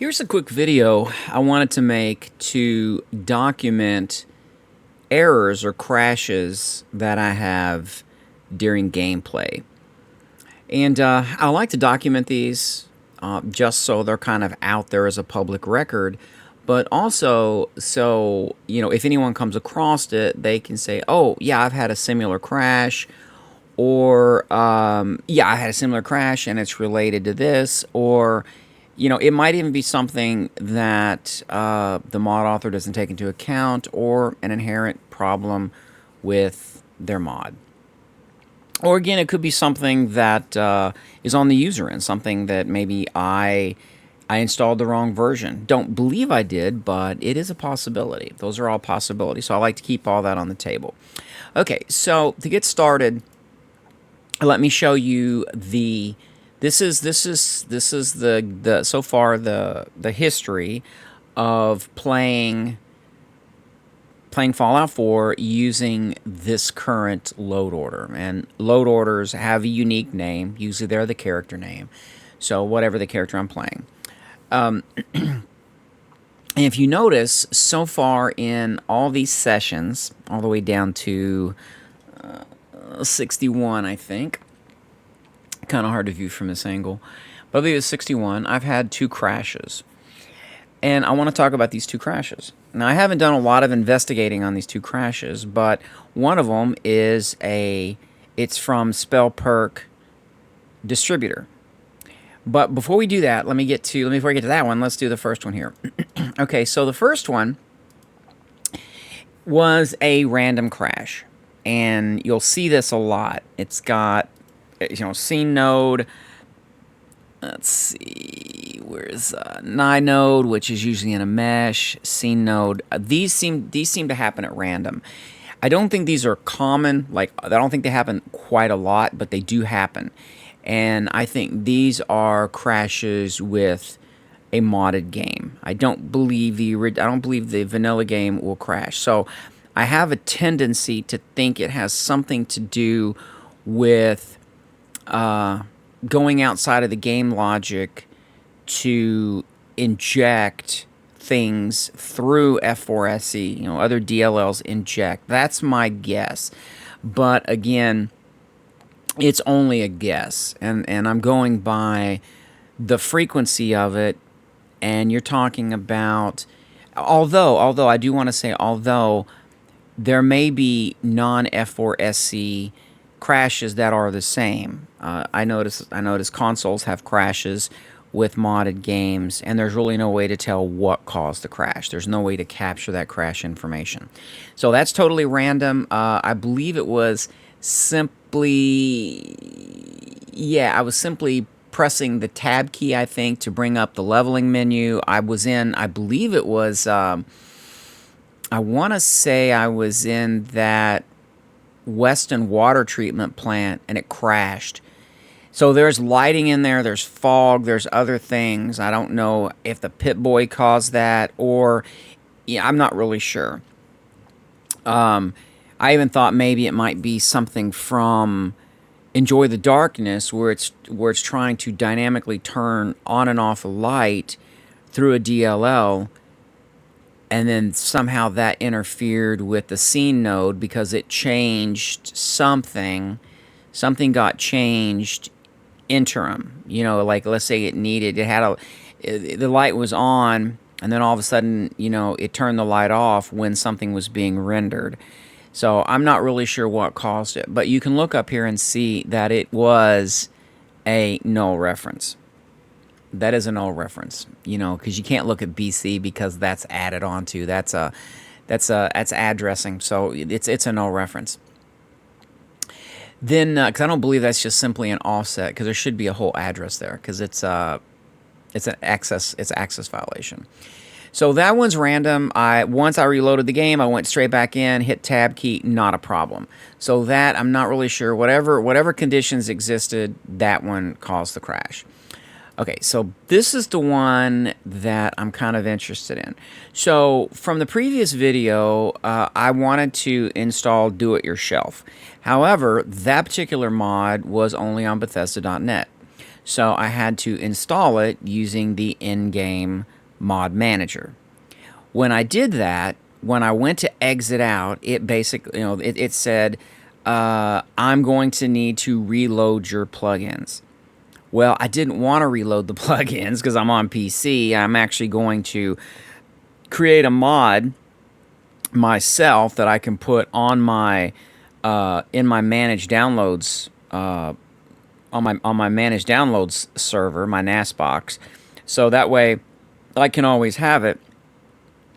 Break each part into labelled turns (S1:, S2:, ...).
S1: Here's a quick video I wanted to make to document errors or crashes that I have during gameplay. And I like to document these just so they're kind of out there as a public record, but also so, if anyone comes across it, they can say, oh, yeah, I've had a similar crash, or yeah, I had a similar crash and it's related to this, or it might even be something that the mod author doesn't take into account, or an inherent problem with their mod. Or again, it could be something that is on the user end, something that maybe I installed the wrong version. Don't believe I did, but it is a possibility. Those are all possibilities, so I like to keep all that on the table. Okay, so to get started, let me show you the this is the so far the history of playing Fallout 4 using this current load order. And load orders have a unique name. Usually they're the character name. So whatever the character I'm playing. And if you notice, so far in all these sessions, all the way down to 61, I think. Kind of hard to view from this angle. But I believe it's 61. I've had 2 crashes. And I want to talk about these 2 crashes. Now, I haven't done a lot of investigating on these 2 crashes, but one of them is it's from Spell Perk Distributor. But before we do that, before I get to that one, let's do the first one here. Okay, so the first one was a random crash. And you'll see this a lot. It's got, scene node. Let's see, where's Nye node, which is usually in a mesh, scene node. These seem to happen at random. I don't think these are common. I don't think they happen quite a lot, but they do happen. And I think these are crashes with a modded game. I don't believe the vanilla game will crash. So I have a tendency to think it has something to do with going outside of the game logic to inject things through F4SE, other DLLs inject. That's my guess. But again, it's only a guess, and I'm going by the frequency of it. And you're talking about, although I do want to say, although there may be non-F4SC crashes that are the same. I notice consoles have crashes with modded games, and there's really no way to tell what caused the crash. There's no way to capture that crash information. So that's totally random. I believe it was I was simply pressing the tab key, I think, to bring up the leveling menu. I believe it was, I want to say I was in that Weston water treatment plant, and it crashed. So there's lighting in there, there's fog, there's other things. I don't know if the Pip-Boy caused that, or I'm not really sure. I even thought maybe it might be something from Enjoy the Darkness, where it's trying to dynamically turn on and off a light through a DLL, and then somehow that interfered with the scene node because it changed something. Something got changed interim. Let's say the light was on, and then all of a sudden, it turned the light off when something was being rendered. So I'm not really sure what caused it, but you can look up here and see that it was a null reference. That is a null reference, because you can't look at BC because that's added onto. That's addressing, so it's a null reference. Then, because I don't believe that's just simply an offset, because there should be a whole address there, because it's an access violation. So that one's random. Once I reloaded the game, I went straight back in, hit tab key, not a problem. So that, I'm not really sure. Whatever conditions existed, that one caused the crash. Okay, so this is the one that I'm kind of interested in. So from the previous video, I wanted to install Do-It-Yourself. However, that particular mod was only on Bethesda.net. So I had to install it using the in-game mod manager. When I did that, when I went to exit out, it basically, it said, I'm going to need to reload your plugins. Well, I didn't want to reload the plugins because I'm on PC. I'm actually going to create a mod myself that I can put on my in my managed downloads on my managed downloads server, my NAS box, so that way I can always have it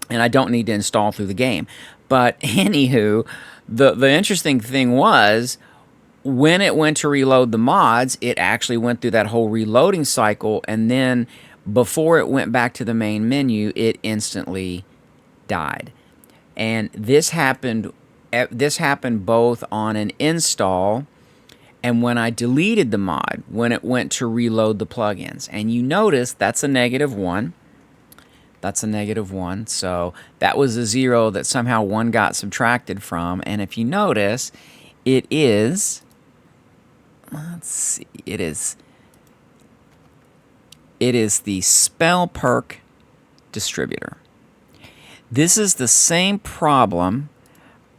S1: and I don't need to install through the game. But anywho, the interesting thing was when it went to reload the mods, it actually went through that whole reloading cycle, and then before it went back to the main menu, it instantly died. And this happened both on an install and when I deleted the mod, when it went to reload the plugins. And you notice that's a -1. That's a -1. So that was a 0 that somehow 1 got subtracted from. And if you notice, it is, let's see, it is the SpellPerk distributor. This is the same problem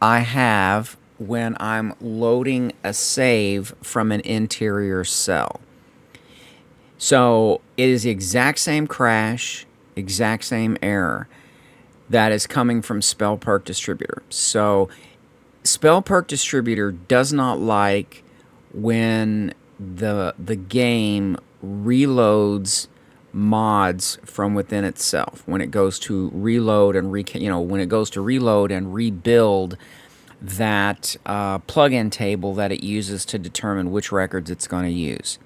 S1: I have when I'm loading a save from an interior cell. So it is the exact same crash, exact same error that is coming from SpellPerk distributor. So SpellPerk distributor does not like when the game reloads mods from within itself, when it goes to reload and when it goes to reload and rebuild that plugin table that it uses to determine which records it's going to use.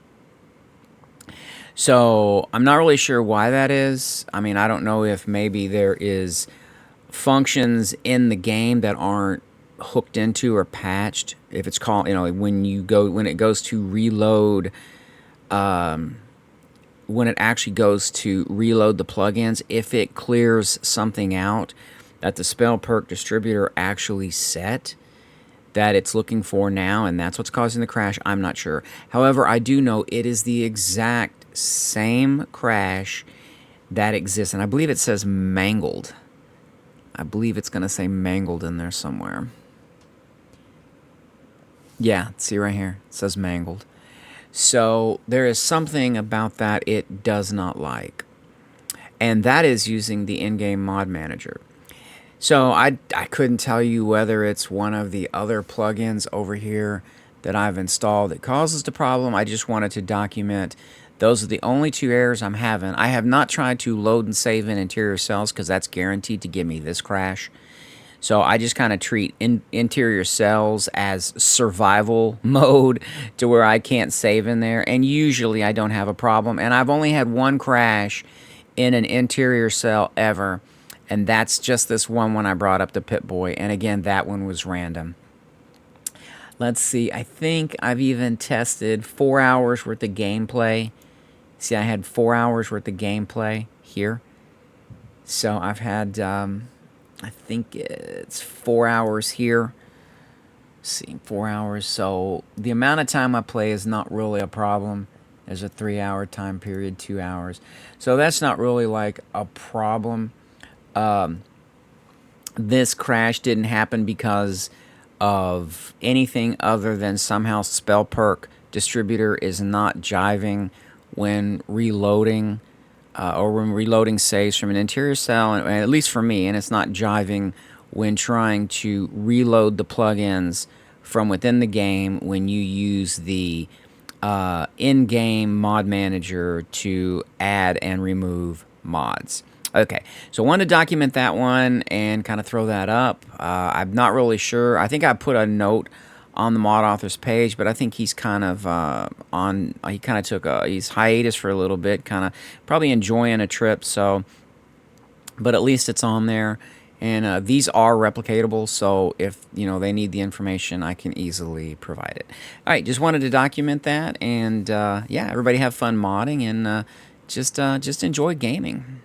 S1: So I'm not really sure why that is. I mean, I don't know if maybe there is functions in the game that aren't hooked into or patched. If it's called, when it goes to reload, when it actually goes to reload the plugins, if it clears something out that the SpellPerk distributor actually set that it's looking for now, and that's what's causing the crash, I'm not sure. However, I do know it is the exact same crash that exists, and I believe it says mangled. I believe it's going to say mangled in there somewhere. Yeah, see right here, it says mangled. So there is something about that it does not like, and that is using the in-game mod manager. So I couldn't tell you whether it's one of the other plugins over here that I've installed that causes the problem. I just wanted to document those are the only 2 errors I'm having. I have not tried to load and save in interior cells because that's guaranteed to give me this crash. So I just kind of treat interior cells as survival mode to where I can't save in there. And usually I don't have a problem. And I've only had 1 crash in an interior cell ever. And that's just this one when I brought up the Pip-Boy. And again, that one was random. Let's see. I think I've even tested 4 hours worth of gameplay. See, I had 4 hours worth of gameplay here. So I've had, I think it's 4 hours here. Let's see, 4 hours. So the amount of time I play is not really a problem. There's a 3-hour time period, 2 hours. So that's not really like a problem. This crash didn't happen because of anything other than somehow SpellPerk distributor is not jiving when reloading or when reloading saves from an interior cell, and at least for me, and it's not jiving when trying to reload the plugins from within the game when you use the in-game mod manager to add and remove mods. Okay, so I wanted to document that one and kind of throw that up. I'm not really sure. I think I put a note on the mod author's page, but I think he's kind of he kind of took he's hiatus for a little bit, kind of probably enjoying a trip. So, but at least it's on there, and these are replicatable. So if they need the information, I can easily provide it. All right, just wanted to document that, and yeah, everybody have fun modding and just enjoy gaming.